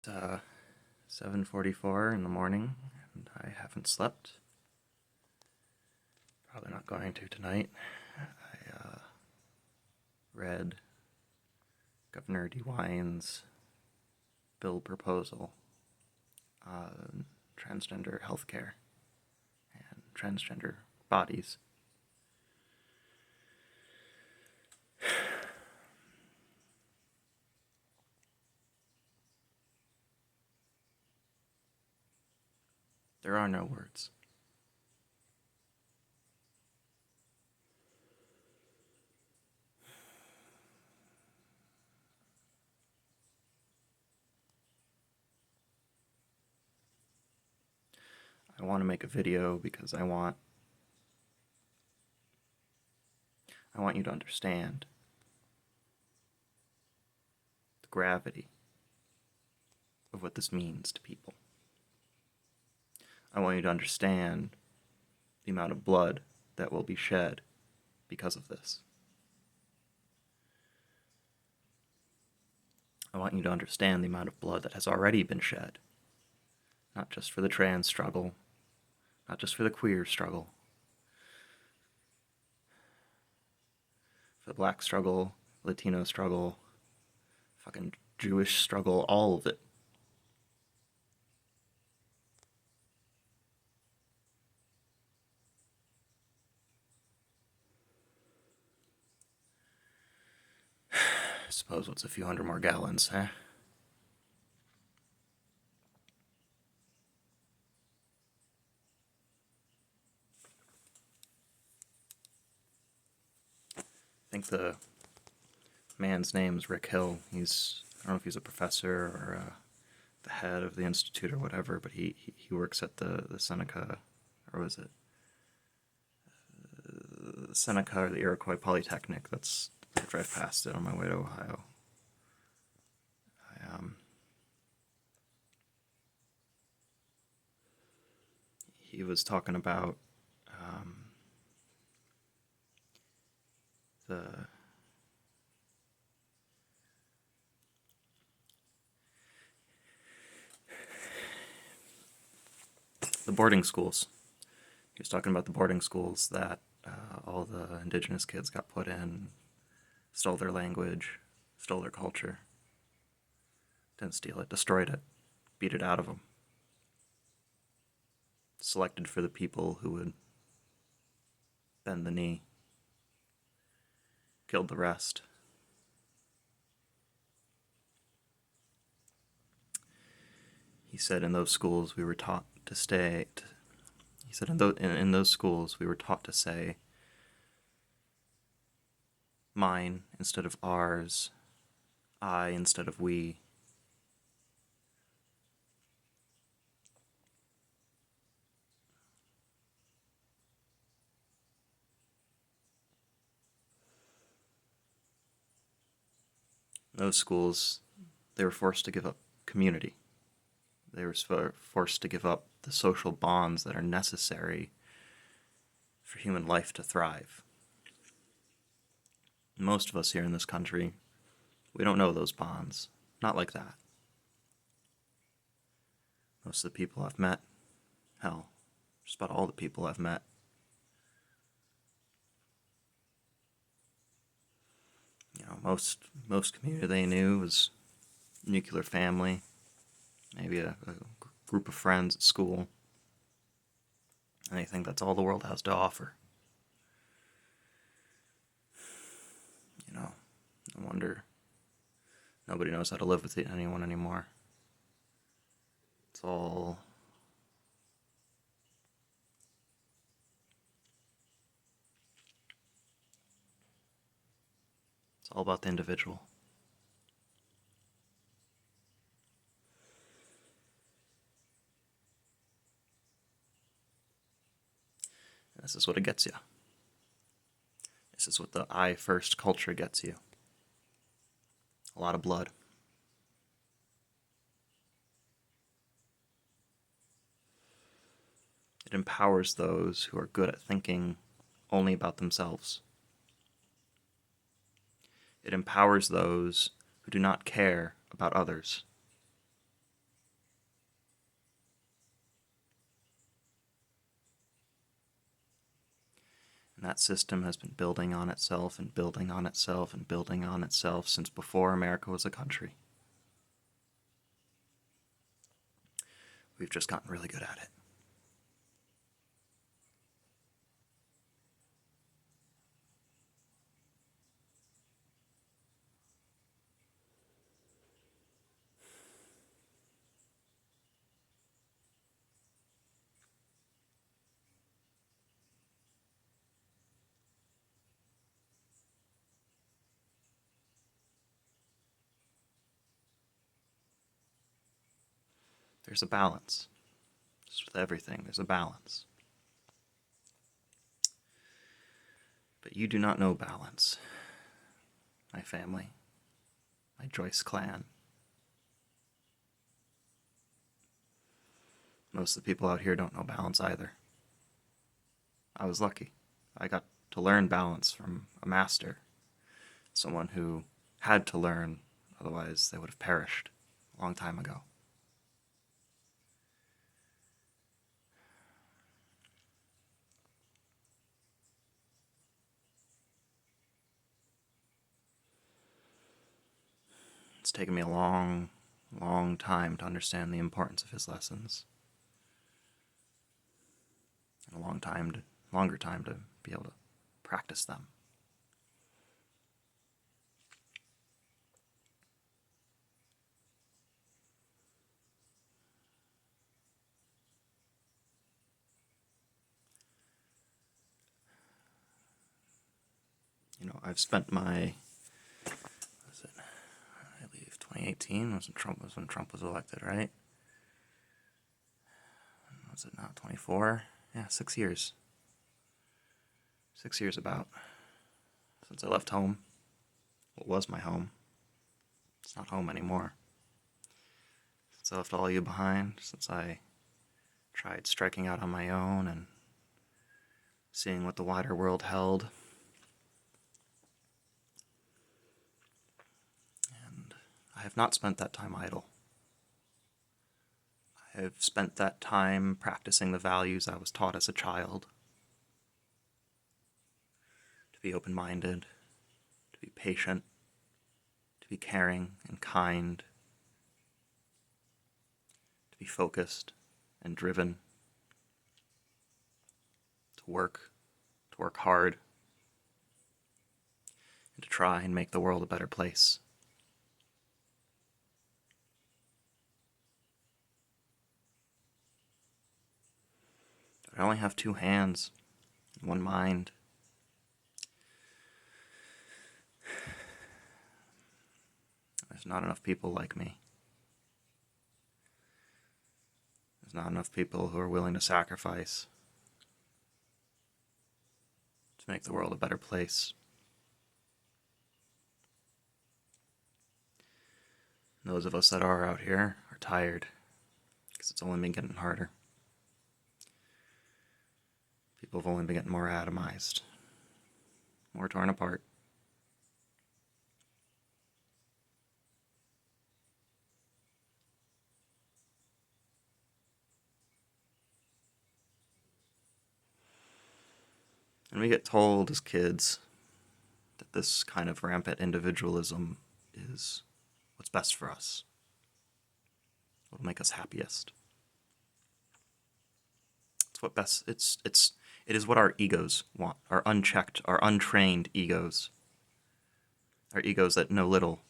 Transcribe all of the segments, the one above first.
It's 7:44 in the morning, and I haven't slept. Probably not going to tonight. I read Governor DeWine's bill proposal on transgender healthcare and transgender bodies. There are no words. I want to make a video because I want you to understand the gravity of what this means to people. I want you to understand the amount of blood that will be shed because of this. I want you to understand the amount of blood that has already been shed, not just for the trans struggle, not just for the queer struggle, for the black struggle, Latino struggle, fucking Jewish struggle, all of it. I suppose what's a few hundred more gallons, huh? I think the man's name's Rick Hill. I don't know if he's a professor or the head of the institute or whatever, but he works at the Seneca, or was it Seneca or the Iroquois Polytechnic? I drive past it on my way to Ohio. He was talking about the boarding schools. He was talking about the boarding schools that all the indigenous kids got put in, stole their language, stole their culture. Didn't steal it, destroyed it, beat it out of them. Selected for the people who would bend the knee, killed the rest. He said in those schools we were taught to stay. He said in those schools we were taught to say mine instead of ours, I instead of we. In those schools, they were forced to give up community. They were forced to give up the social bonds that are necessary for human life to thrive. Most of us here in this country, we don't know those bonds. Not like that. Most of the people I've met, hell, just about all the people I've met, most community they knew was nuclear family, maybe a group of friends at school. And they think that's all the world has to offer. No wonder nobody knows how to live with anyone anymore. It's all about the individual. And this is what it gets you. This is what the I first culture gets you. A lot of blood. It empowers those who are good at thinking only about themselves. It empowers those who do not care about others. And that system has been building on itself and building on itself and building on itself since before America was a country. We've just gotten really good at it. There's a balance. Just with everything, there's a balance. But you do not know balance, my family, my Joyce clan. Most of the people out here don't know balance either. I was lucky. I got to learn balance from a master, someone who had to learn, otherwise they would have perished a long time ago. It's taken me a long, long time to understand the importance of his lessons. And a longer time to be able to practice them. I've spent my, what was it, I believe 2018 was when Trump was elected, right? Was it not 24? Yeah, 6 years. 6 years about since I left home. What was my home? It's not home anymore. Since I left all of you behind, since I tried striking out on my own and seeing what the wider world held. And I have not spent that time idle. I have spent that time practicing the values I was taught as a child. To be open-minded, to be patient, to be caring and kind, to be focused and driven, to work hard, and to try and make the world a better place. I only have 2 hands and 1 mind. There's not enough people like me. There's not enough people who are willing to sacrifice to make the world a better place. And those of us that are out here are tired because it's only been getting harder. People have only been getting more atomized, more torn apart. And we get told as kids that this kind of rampant individualism is what's best for us, what'll make us happiest. It is what our egos want, our unchecked, our untrained egos, our egos that know little.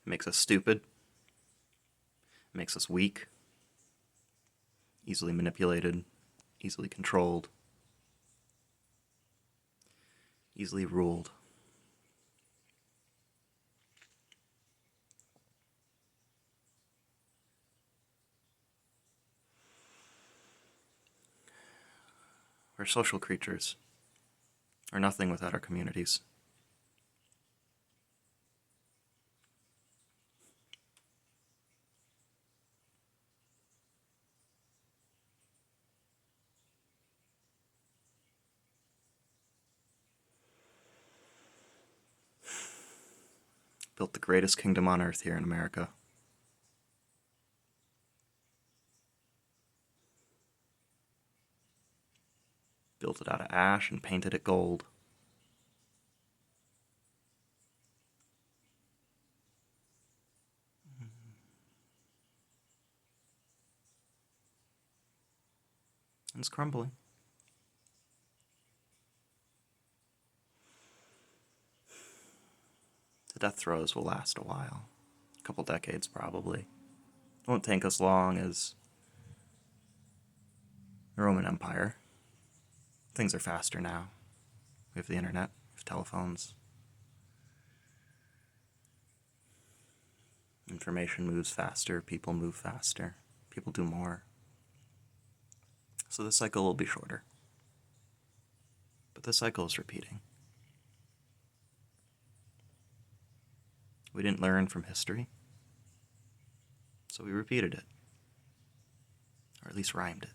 It makes us stupid, it makes us weak, easily manipulated, easily controlled, easily ruled. We're social creatures. We're nothing without our communities. Built the greatest kingdom on earth here in America. built it out of ash and painted it gold. It's crumbling. The death throes will last a while. A couple decades, probably. It won't take us long as the Roman Empire. Things are faster now. We have the internet, we have telephones. Information moves faster, people move faster, people do more. So the cycle will be shorter. But the cycle is repeating. We didn't learn from history, so we repeated it. Or at least rhymed it.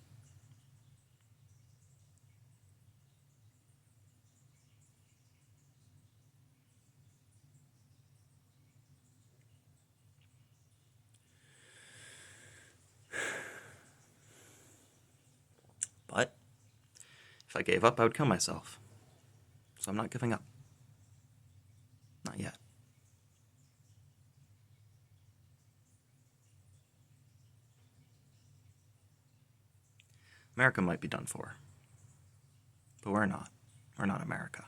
But if I gave up, I would kill myself. So I'm not giving up. Not yet. America might be done for. But we're not. We're not America.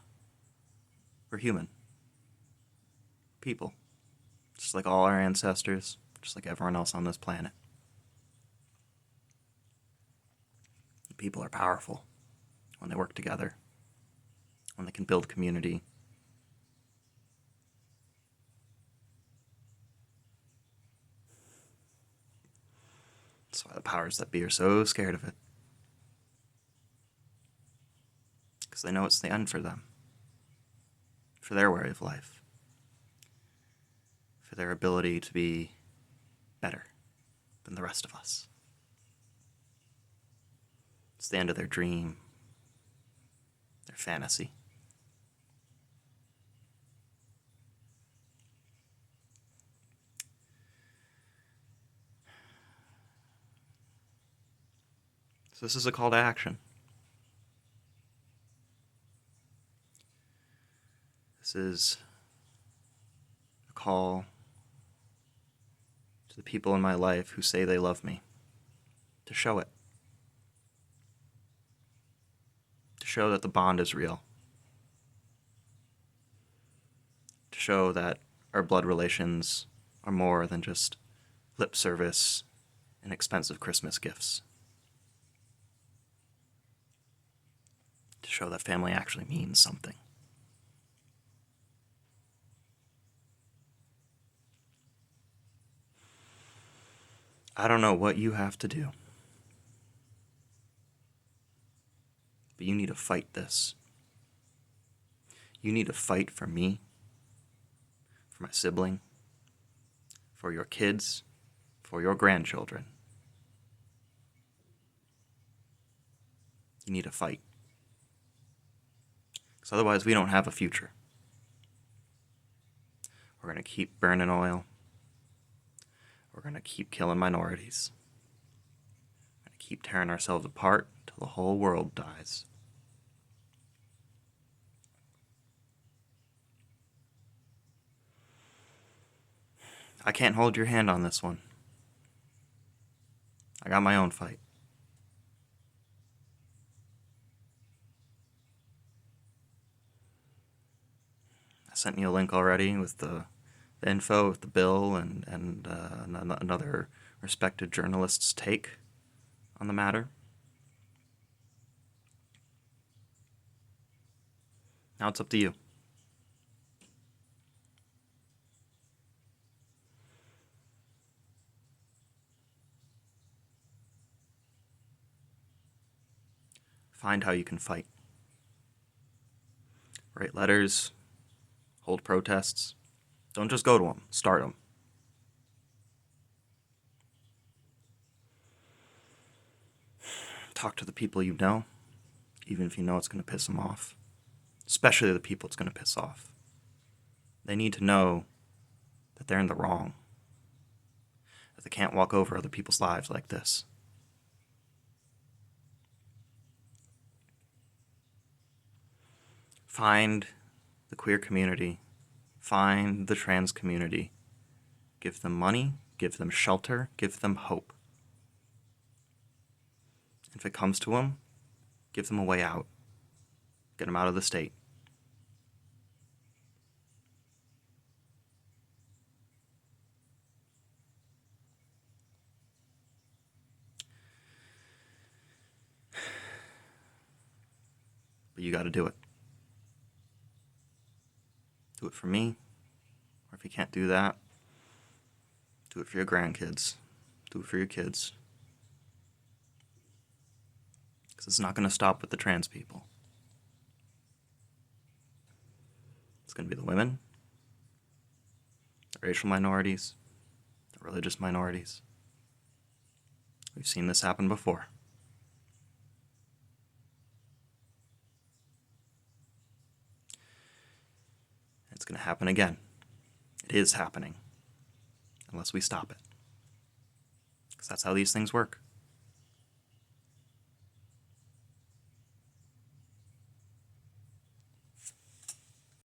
We're human. People. Just like all our ancestors. Just like everyone else on this planet. People are powerful when they work together. When they can build community. That's why the powers that be are so scared of it. Because they know it's the end for them. For their way of life. For their ability to be better than the rest of us. It's the end of their dream. Their fantasy. So this is a call to action. This is a call to the people in my life who say they love me, to show it. To show that the bond is real. To show that our blood relations are more than just lip service and expensive Christmas gifts. To show that family actually means something. I don't know what you have to do, but you need to fight this. You need to fight for me, for my sibling, for your kids, for your grandchildren. You need to fight. Because otherwise we don't have a future. We're going to keep burning oil. We're going to keep killing minorities. We're going to keep tearing ourselves apart till the whole world dies. I can't hold your hand on this one. I got my own fight. I sent you a link already with the info, with the bill, and another respected journalist's take on the matter. Now it's up to you. Find how you can fight. Write letters. Hold protests. Don't just go to them. Start them. Talk to the people you know, even if you know it's going to piss them off. Especially the people it's going to piss off. They need to know that they're in the wrong. That they can't walk over other people's lives like this. Find the queer community, find the trans community, give them money, give them shelter, give them hope. If it comes to them, give them a way out. Get them out of the state. But you got to do it. Do it for me, or if you can't do that, do it for your grandkids. Do it for your kids. Because it's not going to stop with the trans people. It's going to be the women, the racial minorities, the religious minorities. We've seen this happen before. It's going to happen again. It is happening. Unless we stop it. Because that's how these things work.